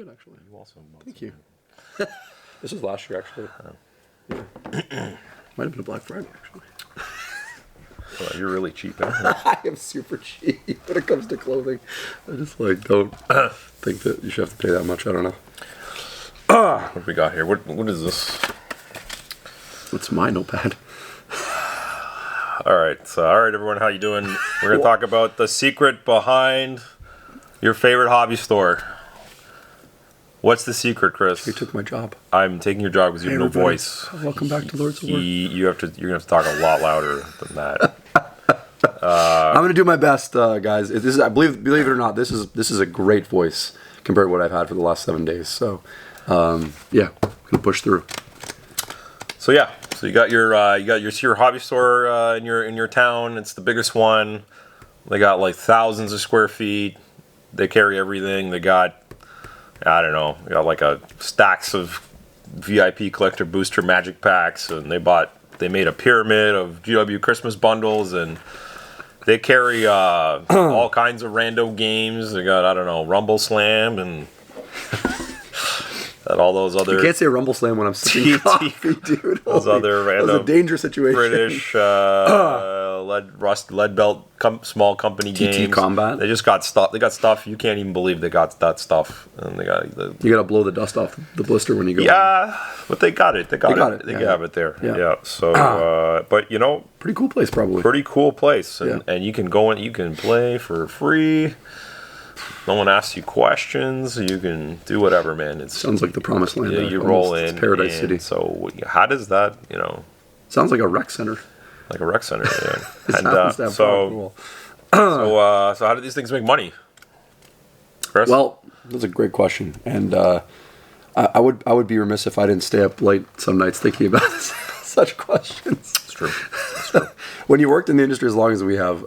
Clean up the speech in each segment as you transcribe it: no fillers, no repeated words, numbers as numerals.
good, actually. You also Thank you. This was last year, actually. Yeah. Might have been a Black Friday, actually. Well, you're really cheap, huh? I am super cheap when it comes to clothing. I just don't think that you should have to pay that much. I don't know. What have we got here? What is this? What's my notepad? All right, everyone, how you doing? We're gonna talk about the secret behind your favorite hobby store. What's the secret, Chris? You took my job. I'm taking your job because you have no voice. Welcome back to Lords of War. You're gonna have to talk a lot louder than that. I'm gonna do my best, guys. This is, I believe it or not, this is a great voice compared to what I've had for the last 7 days. So, yeah, gonna push through. So you got your hobby store in your town. It's the biggest one. They got like thousands of square feet. They carry everything. They got, I don't know, they got like stacks of VIP collector booster magic packs, and they made a pyramid of GW Christmas bundles, and they carry all kinds of rando games. They got, I don't know, Rumble Slam and all those other. You can't say Rumble Slam when I'm sipping coffee, dude. Those other random. That was a dangerous situation. British lead belt small company games. TT Combat. They just got stuff. They got stuff you can't even believe they got that stuff. And they got you gotta blow the dust off the blister when you go. Yeah, but they got it. They got it. They have it there. Yeah. So, but pretty cool place, probably. Pretty cool place, and you can go in. You can play for free. No one asks you questions. You can do whatever, man. It sounds like the promised land. Yeah, you roll in. It's Paradise City. So how does that, Sounds like a rec center. Like a rec center, yeah. And so how do these things make money, Chris? Well, that's a great question, and I would be remiss if I didn't stay up late some nights thinking about such questions. It's true. When you worked in the industry as long as we have,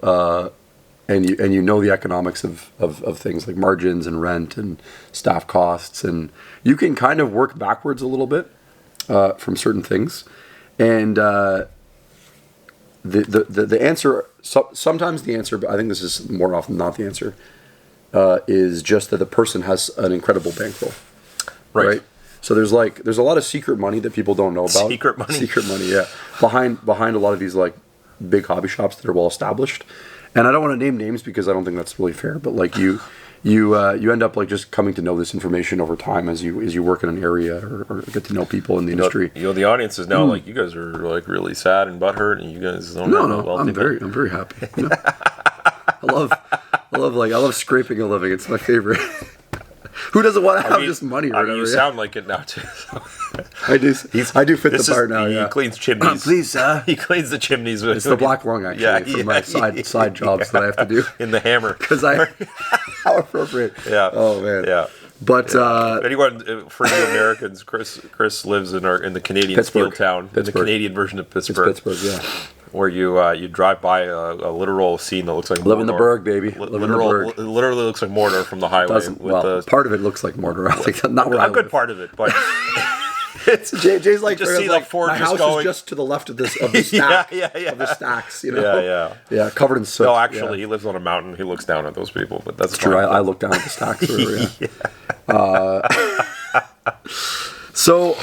and you know the economics of things like margins and rent and staff costs, and you can kind of work backwards a little bit from certain things, and the answer, sometimes the answer, but I think this is more often not the answer, is just that the person has an incredible bankroll, right? So there's a lot of secret money that people don't know about. Secret money, yeah, behind a lot of these like big hobby shops that are well established. And I don't want to name names because I don't think that's really fair. But like you end up like just coming to know this information over time as you work in an area or get to know people in the industry. The audience is now like, you guys are like really sad and butthurt, and you guys don't. I'm very happy. I love scraping a living. It's my favorite. Who doesn't want to have just money or whatever? You sound like it now too. I do fit the part now. He cleans chimneys. Please, sir. He cleans the chimneys. It's the black lung actually for my side jobs that I have to do in the hammer. Because how appropriate. Yeah. Oh man. Yeah. But anyone for new Americans, Chris lives in the Canadian steel town, in the Canadian version of Pittsburgh. It's Pittsburgh, yeah. Where you drive by a literal scene that looks like Live in the Berg, baby. It literally looks like Mordor from the highway. Part of it looks like Mordor. I think not where a good part of it, but Jay's like, just see like Ford my just house going is just to the left of the stack of the stacks, yeah, covered in soot. No, actually, he lives on a mountain. He looks down at those people, but that's true. I look down at the stacks. So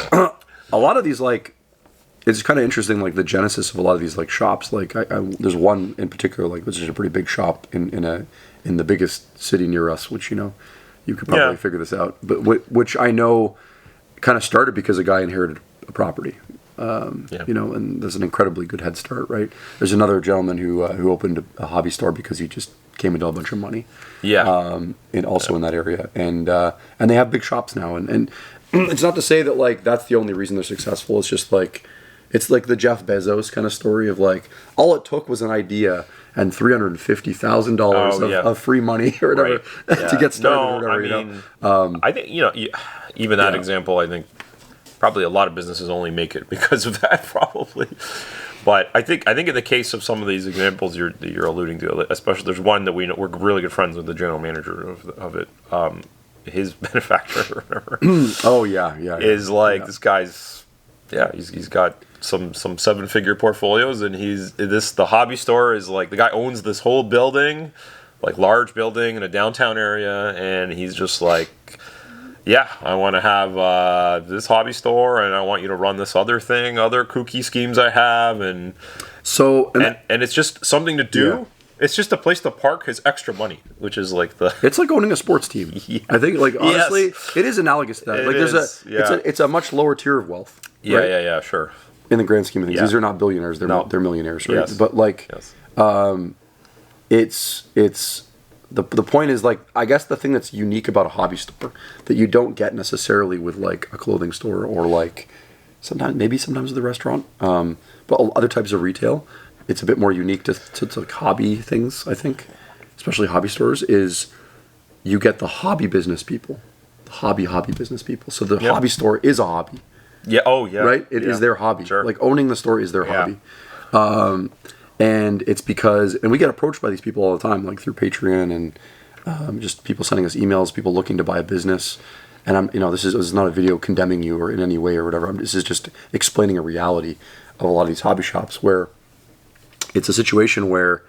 a lot of these it's kind of interesting, like the genesis of a lot of these like shops. Like there's one in particular, like which is a pretty big shop in the biggest city near us, which you could probably figure this out. But which I know kind of started because a guy inherited a property, and there's an incredibly good head start, right? There's another gentleman who opened a hobby store because he just came into a bunch of money, in that area, and they have big shops now, and it's not to say that like that's the only reason they're successful. It's just like. It's like the Jeff Bezos kind of story of like all it took was an idea and $350,000 of free money or whatever to get started. I think even that example. I think probably a lot of businesses only make it because of that, probably. But I think in the case of some of these examples you're alluding to, especially there's one that we know we're really good friends with the general manager of it. His benefactor or whatever. Is like this guy's. Yeah, he's got some 7-figure portfolios, and the hobby store is like the guy owns this whole building, like large building in a downtown area, and he's just like yeah, I want to have this hobby store, and I want you to run this other thing, other kooky schemes I have, and it's just something to do. Yeah. It's just a place to park his extra money, which is like the. It's like owning a sports team. Yeah. I think, like, honestly, Yes. it is analogous to that. It Like, is, it's a much lower tier of wealth. Yeah, right? yeah, sure. In the grand scheme of things, Yeah. these are not billionaires; they're millionaires, right? Yes. But like, Yes. it's the point is, like, I guess the thing that's unique about a hobby store that you don't get necessarily with like a clothing store or like sometimes with a restaurant, but other types of retail, it's a bit more unique to like hobby things. I think, especially hobby stores, is you get the hobby business people, the hobby business people. So the hobby store is a hobby. Yeah. Oh, yeah. Right? It is their hobby. Sure. Like, owning the store is their Yeah. hobby. And it's because, and we get approached by these people all the time, like through Patreon and just people sending us emails, people looking to buy a business. And this is not a video condemning you or in any way or whatever. This is just explaining a reality of a lot of these hobby shops where it's a situation where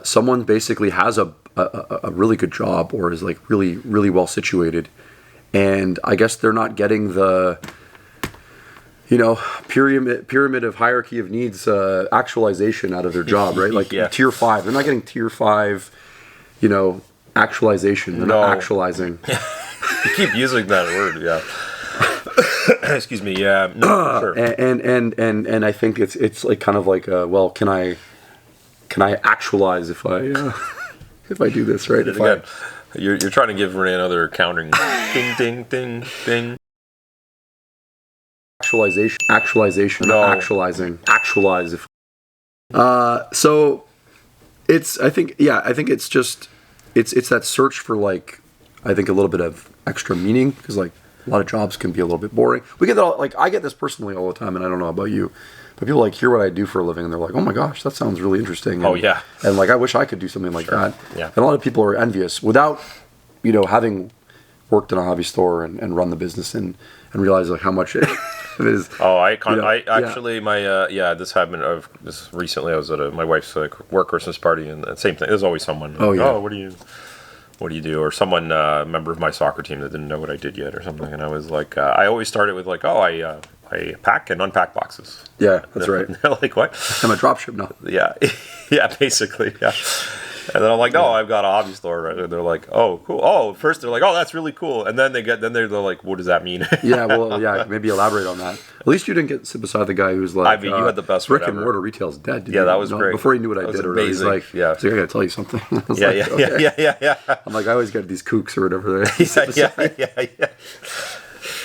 someone basically has a really good job or is like really, really well situated. And I guess they're not getting the, pyramid of hierarchy of needs actualization out of their job, right? Like tier 5. They're not getting tier 5, actualization. They're not actualizing. You keep using that word, yeah. Excuse me, yeah. No, sure. And I think it's like kind of like well, can I actualize if I if I do this, right? Again, you're trying to give Renee another countering ding ding ding ding. Actualization, No. actualize if so I think it's just it's that search for, like, I think a little bit of extra meaning, because like a lot of jobs can be a little bit boring. We get that like I get this personally all the time, and I don't know about you, but people like hear what I do for a living and they're like, oh my gosh, that sounds really interesting. Oh, yeah. And like I wish I could do something like that. Yeah. And a lot of people are envious without having worked in a hobby store and run the business and realize like how much it is. Oh, I actually my this happened this recently. I was at my wife's work Christmas party, and the same thing. There's always someone. Oh, yeah. Oh, what do you do? Or someone, a member of my soccer team that didn't know what I did yet or something. And I was like, I always started with like, I pack and unpack boxes. Yeah, that's right. They're like, what? I'm a dropship now. Yeah, yeah, basically, yeah. And then I'm like, no, I've got a hobby store. Right? And they're like, oh, cool. Oh, first they're like, oh, that's really cool. And then they're like, what does that mean? Yeah, well, yeah, maybe elaborate on that. At least you didn't get sit beside the guy who's like, I mean, you had the best brick word and ever. mortar retail's dead. Did Yeah, you? that was great. Before he knew what That I was did, or amazing. he's like, Yeah. he's like, I gotta tell you something. I was Yeah, like, okay. yeah. I'm like, I always get these kooks or whatever. Yeah.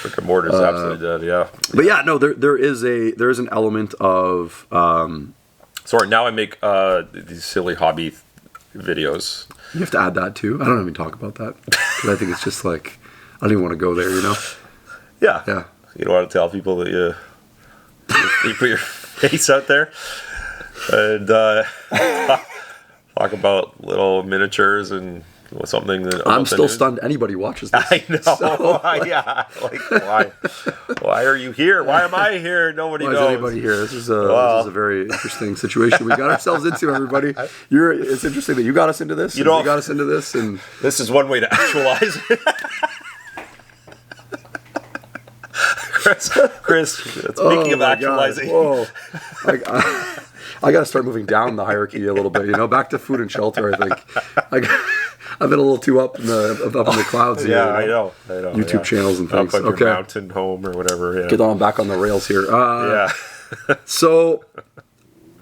Brick and mortar's absolutely dead. Yeah. But yeah, no, there is an element of Sorry, now I make these silly hobby videos. you have to add that too. I don't even talk about that because I think it's just like I don't even want to go there. Yeah. Yeah. You don't want to tell people that you put your face out there and talk about little miniatures and something that I'm still stunned anybody watches this. I know. So, Yeah. Like, why are you here? Why am I here? Nobody why is knows. anybody here? This is a very interesting situation we got ourselves into, everybody. It's interesting that you got us into this. You got us into this, and this is one way to actualize it. Chris, speaking of actualizing. God. Whoa. I got to start moving down the hierarchy a little bit, back to food and shelter, I think. I've been a little too up in the clouds here. Yeah, I know. YouTube channels and things. Up on your mountain home or whatever. Yeah. Get on back on the rails here. Yeah. So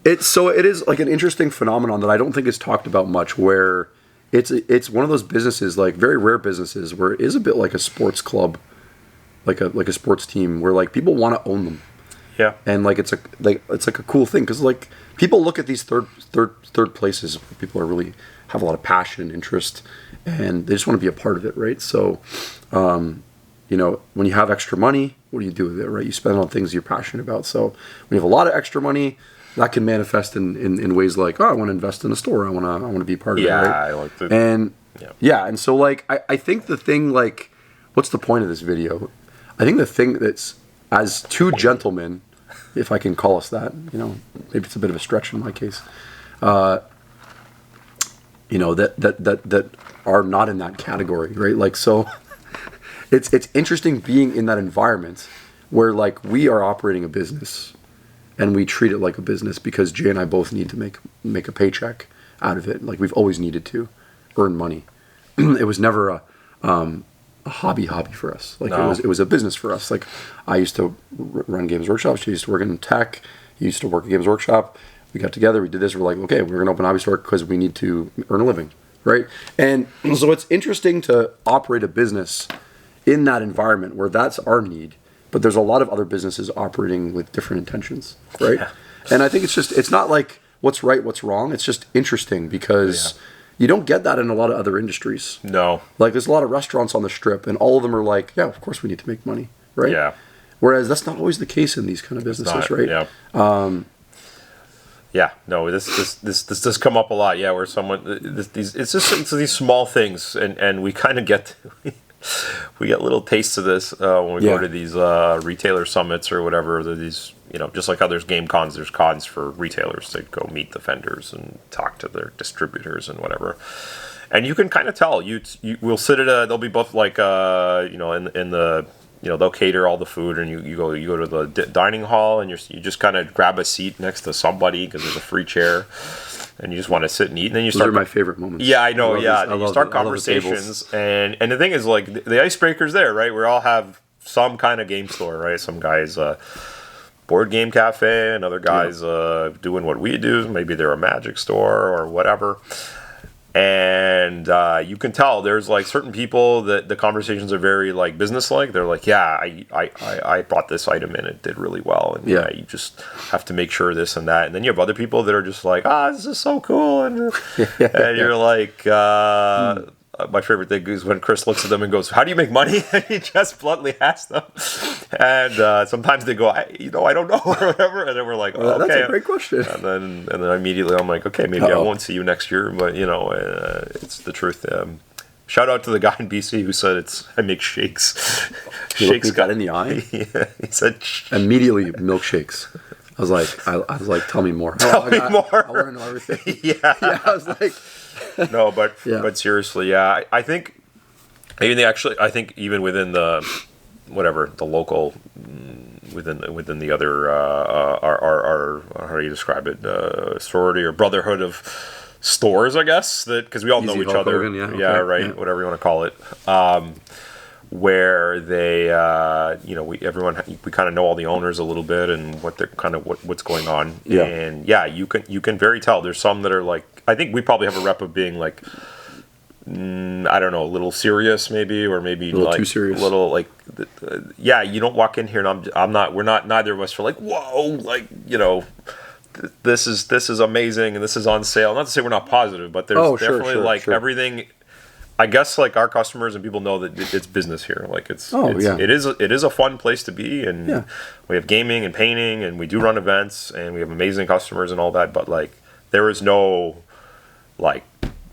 it is like an interesting phenomenon that I don't think is talked about much, where it's one of those businesses, like very rare businesses, where it is a bit like a sports club, like a sports team, where like people want to own them. Yeah. And like it's like a cool thing, because like people look at these third places where people are really have a lot of passion and interest, and they just want to be a part of it, right? So, when you have extra money, what do you do with it, right? You spend it on things you're passionate about. So when you have a lot of extra money, that can manifest in ways like, oh, I want to invest in a store. I want to be part of it, right? I like that. And and so like I think the thing, like, what's the point of this video? I think the thing that's, as two gentlemen, if I can call us that, maybe it's a bit of a stretch in my case, that are not in that category, right? Like, so it's interesting being in that environment where like we are operating a business and we treat it like a business because Jay and I both need to make a paycheck out of it. Like we've always needed to earn money. It was never a hobby for us. Like No. it was a business for us. Like I used to run Games Workshop. She used to work in tech. He used to work at Games Workshop. We got together. We did this. We're like, okay, we're gonna open a hobby store because we need to earn a living, right? And so it's interesting to operate a business in that environment where that's our need. But there's a lot of other businesses operating with different intentions, right? Yeah. And I think it's not like what's right, what's wrong. It's just interesting because you don't get that in a lot of other industries. No. Like there's a lot of restaurants on the strip, and all of them are like, yeah, of course we need to make money, right? Yeah. Whereas that's not always the case in these kind of businesses, right? Yeah. Yeah, no, this does come up a lot. Yeah, where it's these small things, and we kind of get we get little tastes of this when we go to these retailer summits or whatever. These, just like how there's game cons, there's cons for retailers to go meet the vendors and talk to their distributors and whatever. And you can kind of tell. We'll sit at they'll be both like in the. They'll cater all the food, and you go to the dining hall, and you just kind of grab a seat next to somebody because there's a free chair, and you just want to sit and eat. And then you Those are my favorite moments. Yeah, I know. You start I love the conversations, and the thing is, like, the icebreaker's there, right? We all have some kind of game store, right? Some guys board game cafe, and other guys doing what we do. Maybe they're a magic store or whatever. And you can tell there's like certain people that the conversations are very like business-like. They're like, yeah, I brought this item in, it did really well, and you just have to make sure this and that. And then you have other people that are just like, this is so cool, and you're like, my favorite thing is when Chris looks at them and goes, "How do you make money?" And he just bluntly asks them, and sometimes they go, I don't know, or whatever. And then we're like, okay, that's a great question. And then immediately I'm like, okay, maybe I won't see you next year, but it's the truth. Shout out to the guy in BC who said I make shakes. Shakes got in the eye. Yeah, he said immediately milkshakes. I was like, tell me more. Tell me more. I want to know everything. Yeah. I was like. No, but seriously, I think even within the the local within the other our how do you describe it, sorority or brotherhood of stores, I guess, that because we all know each other, whatever you want to call it, where they we kind of know all the owners a little bit and what they're what's going on, and you can very tell there's some that are like, I think we probably have a rep of being like, I don't know, a little serious maybe, or maybe a little too serious, a little like, you don't walk in here and neither of us are like, whoa, like, this is amazing and this is on sale. Not to say we're not positive, but there's definitely everything. I guess like our customers and people know that it's business here. Like it is a fun place to be, and we have gaming and painting, and we do run events, and we have amazing customers and all that. But like there is no like.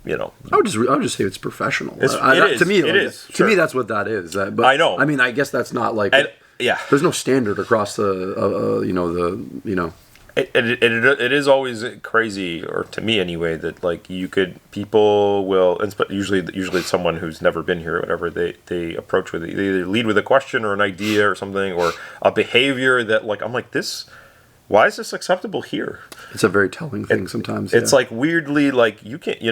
I would just say it's professional. It is. To me, that's what that is. But I know. I mean, I guess that's not like. There's no standard across the. It is always crazy, or to me anyway, that like people will, usually it's someone who's never been here or whatever, they approach with, they either lead with a question or an idea or something, or a behavior that like, I'm like, why is this acceptable here? It's a very telling thing sometimes. It's like weirdly, like you can't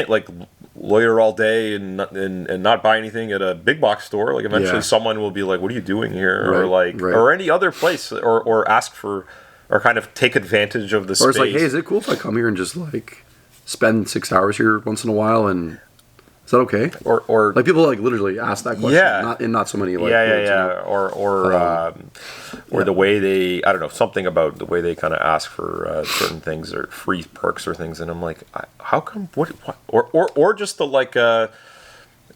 like lawyer all day and not buy anything at a big box store. Like eventually someone will be like, what are you doing here? Or any other place, or ask for, or kind of take advantage of the space. Or it's like, hey, is it cool if I come here and just like spend 6 hours here once in a while, and is that okay? Or like people like literally ask that question, not so many like or the way they, I don't know, something about the way they kind of ask for certain things or free perks or things, and I'm like, how come what or just the like I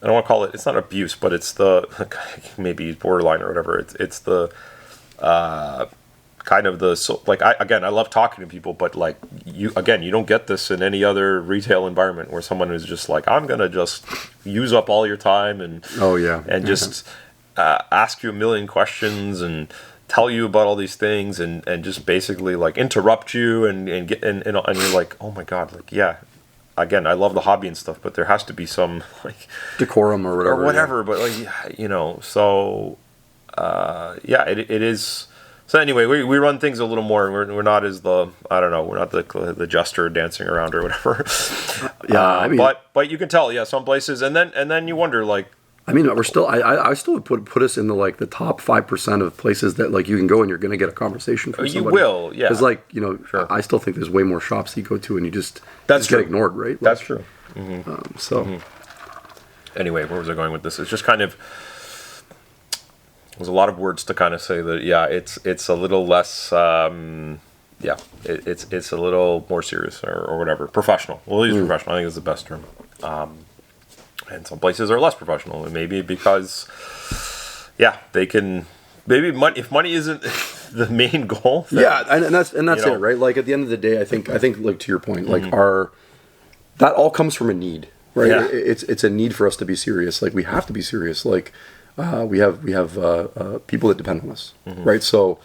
don't want to call it, it's not abuse, but it's the maybe borderline or whatever. It's the kind of the I love talking to people, but like you don't get this in any other retail environment where someone is just like, I'm gonna just use up all your time and just ask you a million questions and tell you about all these things and just basically like interrupt you and you're like, oh my god, like again, I love the hobby and stuff, but there has to be some like decorum or whatever. or whatever. But like, you know, so yeah, it is. So anyway, we run things a little more. We're not as the, I don't know, we're not the jester dancing around or whatever. Yeah, I mean, but you can tell, yeah, some places, and then you wonder, like, I mean, we're still. I still would put us in the like the top 5% of places that like you can go and you're going to get a conversation from somebody. you will, yeah, Because like, you know, Sure. I still think there's way more shops that you go to and you just That's get true. ignored, right? Like, That's true. So Anyway, where was I going with this? It's just kind of, there's a lot of words to kind of say that, yeah, it's a little less, yeah, it's a little more serious or whatever, professional. We'll use professional. I think is the best term. And some places are less professional, and maybe because, yeah, they can, maybe money, if money isn't the main goal. Then, yeah, and that's you know, it, right? Like at the end of the day, I think like to your point, like that all comes from a need, right? Yeah. It's a need for us to be serious. Like we have to be serious. Like we have people that depend on us, right? So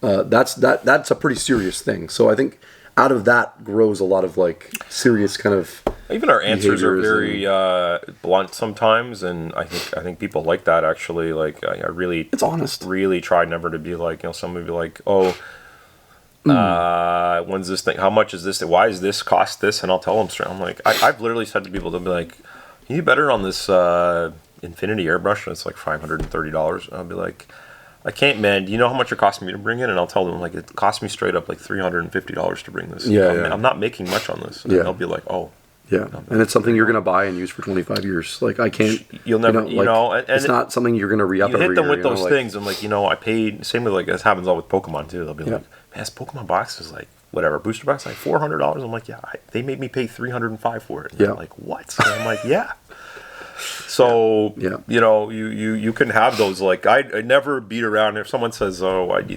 that's a pretty serious thing. So I think out of that grows a lot of like serious kind of. Even our answers are behaviors very blunt sometimes, and I think people like that actually. Like I really, It's honest. Really try never to be like, you know, someone would be like, oh, when's this thing? How much is this? Why is this cost this? And I'll tell them straight. I'm like, I've literally said to people, they'll be like, can you do better on this Infinity airbrush? And it's like $530. And I'll be like, I can't, man. Do you know how much it cost me to bring it? And I'll tell them, like, it cost me straight up like $350 to bring this. Yeah, I'm not making much on this. And Yeah. they'll be like, oh. Yeah, and it's something you're going to buy and use for 25 years. Like I can't. You'll never, like, and it's not something you're going to re-up you every hit them year, with you know, those like- things. I'm like, I paid. Same with like this happens all with Pokemon too. They'll be like, man, this Pokemon box is like whatever booster box like $400. I'm like, yeah, they made me pay $305 for it. And they're like, what? And I'm like, yeah. So Yeah. you can have those. Like I never beat around. If someone says, oh, do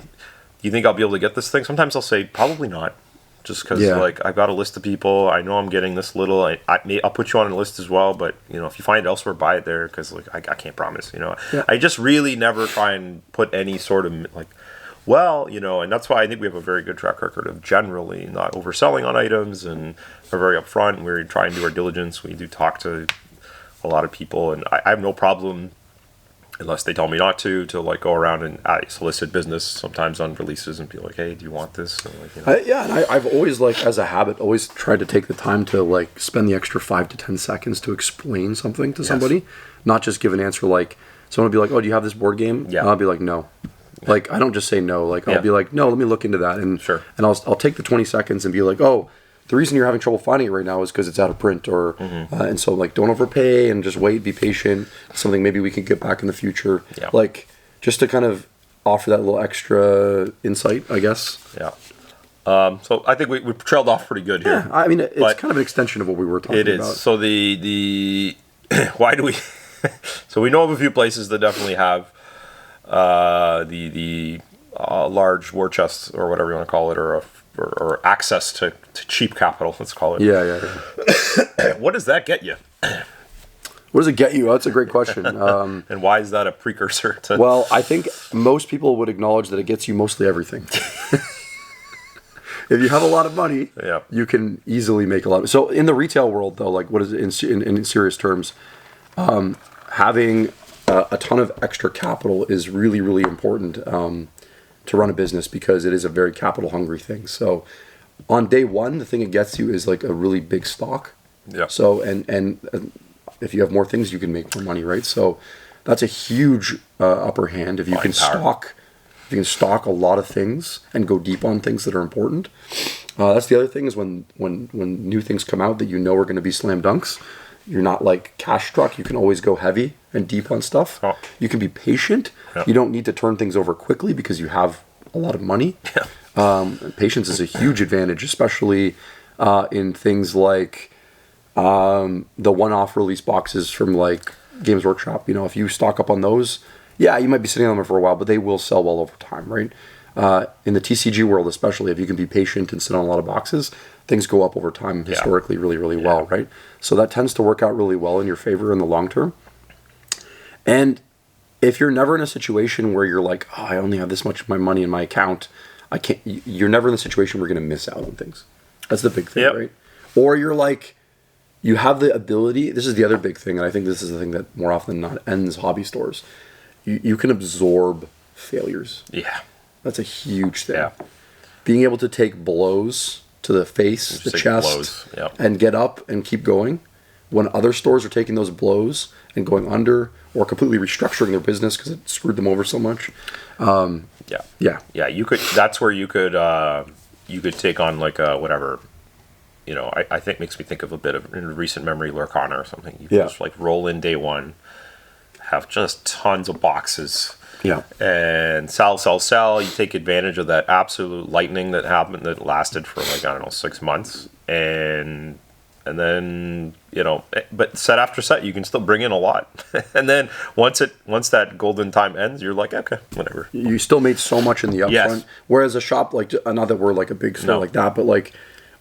you think I'll be able to get this thing? Sometimes I'll say probably not. Just because, like, I've got a list of people, I know I'm getting this little. I'll put you on a list as well, but if you find it elsewhere, buy it there because, like, I can't promise. Yeah. I just really never try and put any sort of like, well, and that's why I think we have a very good track record of generally not overselling on items, and we're very upfront. We try and do our diligence. We do talk to a lot of people, and I have no problem. Unless they tell me not to like go around and solicit business sometimes on releases and be like, hey, do you want this? And like, and I've always like as a habit always tried to take the time to like spend the extra 5 to 10 seconds to explain something to somebody, not just give an answer like someone will be like, oh, do you have this board game? Yeah. And I'll be like, no. Like I don't just say no. Like I'll be like, no, let me look into that, and Sure. and I'll take the 20 seconds and be like, oh, the reason you're having trouble finding it right now is because it's out of print, or and so like don't overpay and just wait, be patient. Something maybe we can get back in the future, like just to kind of offer that little extra insight, I guess. Yeah. So I think we trailed off pretty good here. Yeah, I mean it's kind of an extension of what we were talking about. It is. So the why do we? So we know of a few places that definitely have the large war chests or whatever you want to call it, or access to cheap capital, let's call it. Yeah. What does that get you? What does it get you? That's a great question. And why is that a precursor to... Well, I think most people would acknowledge that it gets you mostly everything. If you have a lot of money, you can easily make a lot. So in the retail world, though, like what is it in serious terms, having a ton of extra capital is really, really important to run a business, because it is a very capital hungry thing. So on day one, the thing it gets you is like a really big stock. Yeah. So and if you have more things, you can make more money, right? So that's a huge upper hand if you can stock. If you can stock a lot of things and go deep on things that are important. That's the other thing is when new things come out that you know are going to be slam dunks. You're not like cash struck. You can always go heavy and deep on stuff. Oh. You can be patient. Yep. You don't need to turn things over quickly because you have a lot of money. Patience is a huge advantage, especially in things like the one-off release boxes from like Games Workshop. If you stock up on those, you might be sitting on them for a while, but they will sell well over time, right? In the TCG world, especially, if you can be patient and sit on a lot of boxes, things go up over time historically really, really well, right? So that tends to work out really well in your favor in the long term. And if you're never in a situation where you're like, oh, I only have this much of my money in my account, you're never in the situation where you're going to miss out on things. That's the big thing, right? Or you're like, you have the ability. This is the other big thing, and I think this is the thing that more often than not ends hobby stores. You can absorb failures. Yeah. That's a huge thing. Yeah. Being able to take blows to the face, the chest, and get up and keep going. When other stores are taking those blows and going under or completely restructuring their business because it screwed them over so much. Yeah. You could. That's where you could take on like a whatever. I think makes me think of a bit of in recent memory Lorcana or something. You can just like roll in day one, have just tons of boxes. Yeah. And sell. You take advantage of that absolute lightning that happened that lasted for like, I don't know, 6 months. And then, but set after set, you can still bring in a lot. And then once that golden time ends, you're like, okay, whatever. You still made so much in the upfront. Yes. Whereas a shop like, not that we're like a big store like that, but like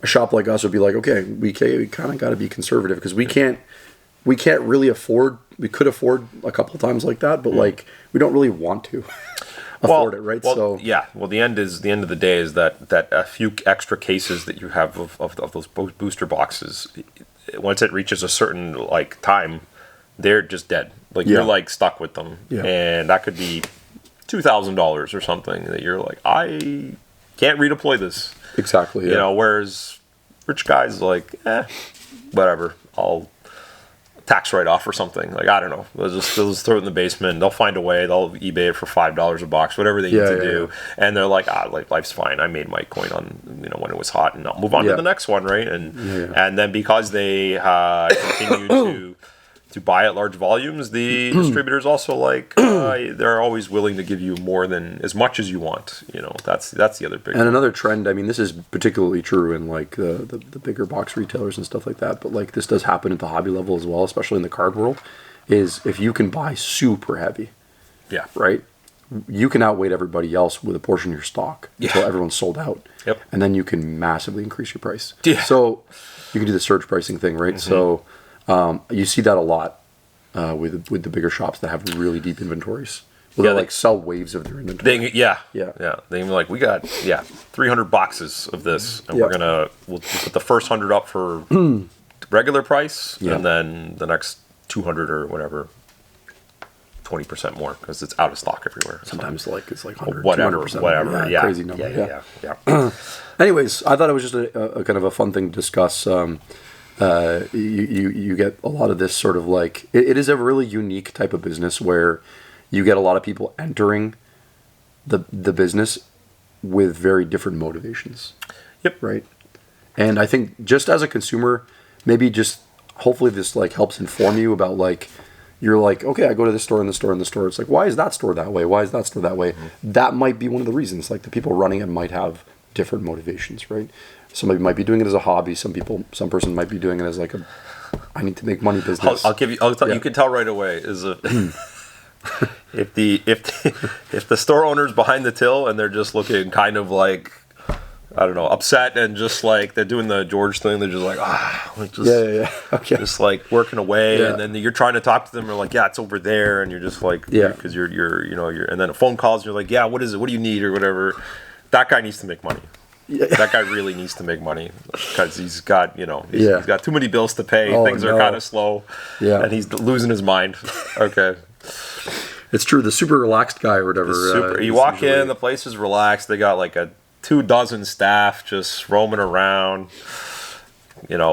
a shop like us would be like, okay, we kind of got to be conservative because we can't really afford. We could afford a couple times like that, but like we don't really want to afford it, right? Well, the end of the day is that a few extra cases that you have of those booster boxes, once it reaches a certain like time, they're just dead. Like you're like stuck with them, and that could be $2,000 or something that you're like, I can't redeploy this. Exactly. Yeah. Whereas rich guys like, whatever, I'll tax write-off or something. Like, I don't know. They'll just throw it in the basement. They'll find a way. They'll eBay it for $5 a box, whatever they need to do. And they're like, life's fine. I made my coin on, when it was hot, and I'll move on to the next one, right? And then because they continue to buy at large volumes, the distributors also they're always willing to give you more than as much as you want. That's the other big. And another trend. I mean, this is particularly true in like the bigger box retailers and stuff like that. But like this does happen at the hobby level as well, especially in the card world. Is if you can buy super heavy, right, you can outweight everybody else with a portion of your stock until everyone's sold out. Yep. And then you can massively increase your price. Yeah. So you can do the surge pricing thing, right? So. You see that a lot with the bigger shops that have really deep inventories. Well, they like sell waves of their inventory. They can be like, we got 300 boxes of this, and we'll put the first 100 up for regular price, and then the next 200 or whatever, 20% more because it's out of stock everywhere. Sometimes it's like 100, whatever, 200%. Crazy number. Yeah. Anyways, I thought it was just a kind of a fun thing to discuss. You get a lot of this sort of like it is a really unique type of business where you get a lot of people entering the business with very different motivations. Yep. Right. And I think just as a consumer, maybe just hopefully this like helps inform you about like you're like, okay, I go to this store and this store and this store. It's like, why is that store that way? Why is that store that way? Mm-hmm. That might be one of the reasons. Like the people running it might have different motivations, right? Somebody might be doing it as a hobby. Some person might be doing it as like I need to make money business. You can tell right away if the store owner's behind the till and they're just looking kind of like, I don't know, upset and just like they're doing the George thing. They're just like, okay, just like working away, and then you're trying to talk to them. They're like, it's over there, and you're just like, because you're, and then a phone calls, and you're like, what is it? What do you need or whatever? That guy needs to make money. That guy really needs to make money because he's got, he's got too many bills to pay. Things are kind of slow, and he's losing his mind. Okay. It's true. The super relaxed guy or whatever. You walk in, the place is relaxed. They got like 24 staff just roaming around,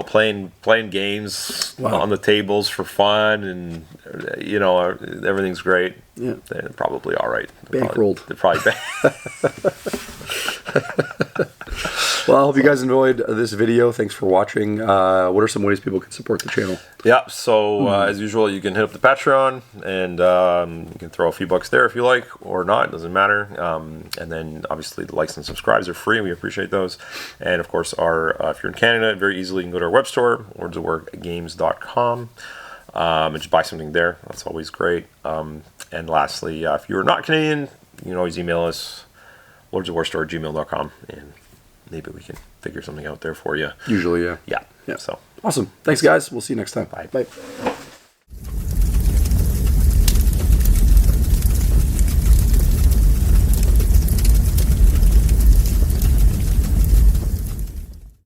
playing games on the tables for fun, and everything's great. Yeah, they're probably all right. Bankrolled. They're probably Well, I hope you guys enjoyed this video. Thanks for watching. What are some ways people can support the channel? Yeah, so as usual, you can hit up the Patreon, and you can throw a few bucks there if you like, or not, it doesn't matter. And then obviously the likes and subscribes are free, and we appreciate those. And of course, if you're in Canada, very easily you can go to our web store, lordsofwarstore.com, and just buy something there. That's always great. And lastly, if you're not Canadian, you can always email us, lordsofwarstore@gmail.com, and maybe we can figure something out there for you. Usually, yeah. Yeah. So awesome. Thanks, guys. We'll see you next time. Bye. Bye.